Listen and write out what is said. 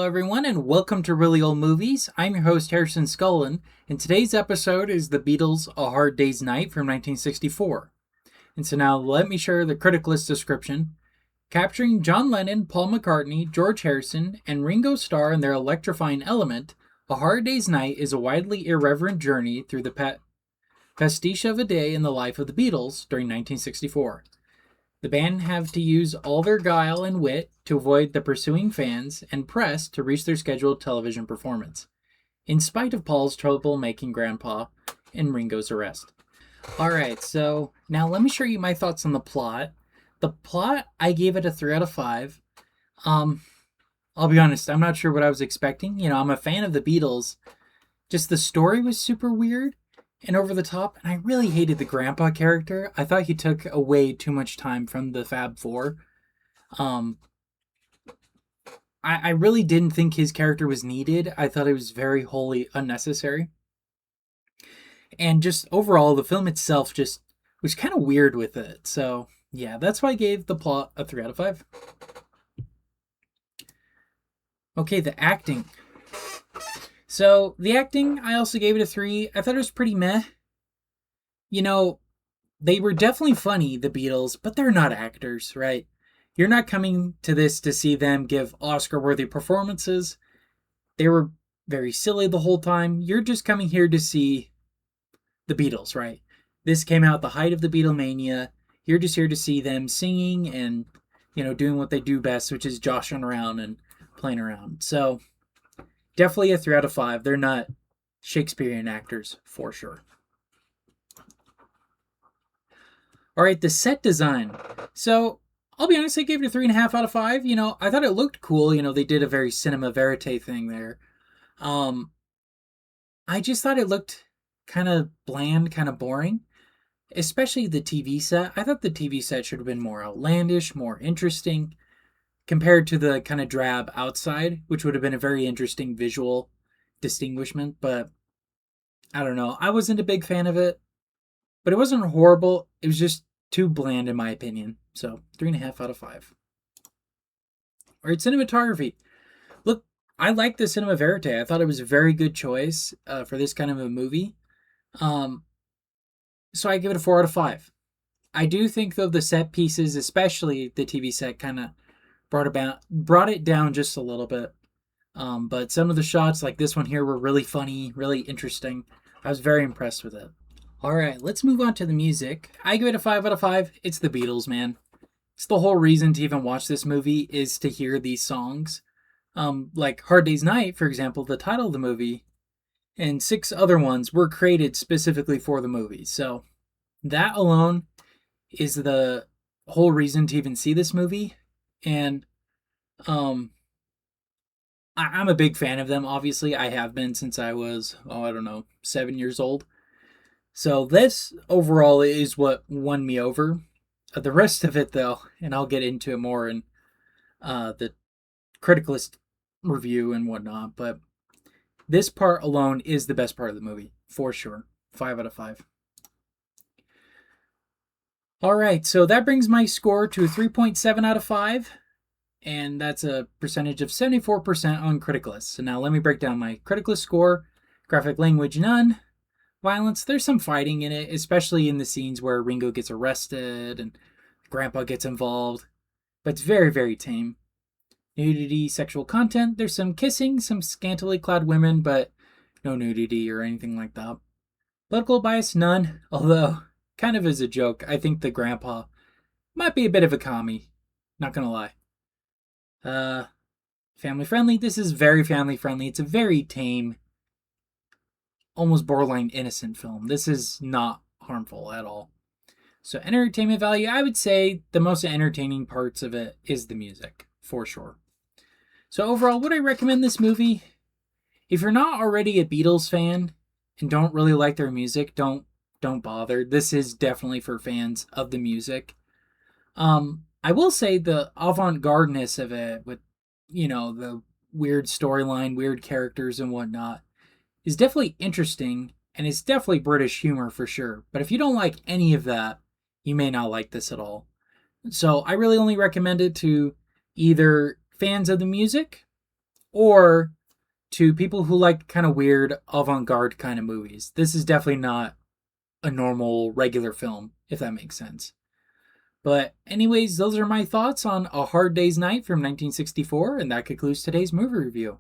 everyone, and welcome to Really Old Movies. I'm your host, Harrison Scullin, and today's episode is The Beatles' A Hard Day's Night from 1964. And so now let me share the critic list description. Capturing John Lennon, Paul McCartney, George Harrison, and Ringo Starr in their electrifying element, A Hard Day's Night is a widely irreverent journey through the pastiche of a day in the life of the Beatles during 1964. The band have to use all their guile and wit to avoid the pursuing fans and press to reach their scheduled television performance, in spite of Paul's trouble-making grandpa and Ringo's arrest. Alright, so now let me show you my thoughts on the plot. The plot, I gave it a 3 out of 5. I'll be honest, I'm not sure what I was expecting. I'm a fan of the Beatles. Just the story was super weird and over the top, and I really hated the grandpa character. I thought he took away too much time from the Fab Four. I really didn't think his character was needed. I thought it was very wholly unnecessary. And just overall, the film itself just was kind of weird with it. So, yeah, that's why I gave the plot a 3 out of 5. Okay, the acting. So, the acting, I also gave it a 3. I thought it was pretty meh. They were definitely funny, the Beatles, but they're not actors, right? You're not coming to this to see them give Oscar-worthy performances. They were very silly the whole time. You're just coming here to see the Beatles, right? This came out at the height of the Beatlemania. You're just here to see them singing and, doing what they do best, which is joshing around and playing around. So, definitely a 3 out of 5. They're not Shakespearean actors, for sure. Alright, the set design. So, I'll be honest, I gave it a 3.5 out of 5. I thought it looked cool. They did a very cinema verite thing there. I just thought it looked kind of bland, kind of boring. Especially the TV set. I thought the TV set should have been more outlandish, more interesting, compared to the kind of drab outside, which would have been a very interesting visual distinguishment, but I don't know. I wasn't a big fan of it, but it wasn't horrible. It was just too bland in my opinion. So 3.5 out of 5. All right, cinematography. Look, I like the cinema verite. I thought it was a very good choice for this kind of a movie. So I give it a 4 out of 5. I do think though the set pieces, especially the TV set, kind of brought it down just a little bit. But some of the shots, like this one here, were really funny, really interesting. I was very impressed with it. All right, let's move on to the music. I give it a 5 out of 5. It's the Beatles, man. It's the whole reason to even watch this movie is to hear these songs. Like Hard Day's Night, for example, the title of the movie, and 6 other ones were created specifically for the movie. So that alone is the whole reason to even see this movie. And I'm a big fan of them, obviously. I have been since I was, 7 years old. So this overall is what won me over. The rest of it, though, and I'll get into it more in the criticalist review and whatnot, but this part alone is the best part of the movie, for sure. 5 out of 5. Alright, so that brings my score to 3.7 out of 5. And that's a percentage of 74% on Criticalist. So now let me break down my Criticalist score. Graphic language, none. Violence, there's some fighting in it, especially in the scenes where Ringo gets arrested and Grandpa gets involved. But it's very, very tame. Nudity, sexual content, there's some kissing, some scantily clad women, but no nudity or anything like that. Political bias, none. Although, kind of as a joke, I think the Grandpa might be a bit of a commie. Not gonna lie. Family friendly. This is very family friendly. It's a very tame, almost borderline innocent film. This is not harmful at all. So entertainment value, I would say the most entertaining parts of it is the music, for sure. So overall, would I recommend this movie? If you're not already a Beatles fan and don't really like their music, don't bother. This is definitely for fans of the music. I will say the avant-gardeness of it with, the weird storyline, weird characters and whatnot is definitely interesting, and it's definitely British humor for sure. But if you don't like any of that, you may not like this at all. So I really only recommend it to either fans of the music or to people who like kind of weird avant-garde kind of movies. This is definitely not a normal regular film, if that makes sense. But anyways, those are my thoughts on A Hard Day's Night from 1964, and that concludes today's movie review.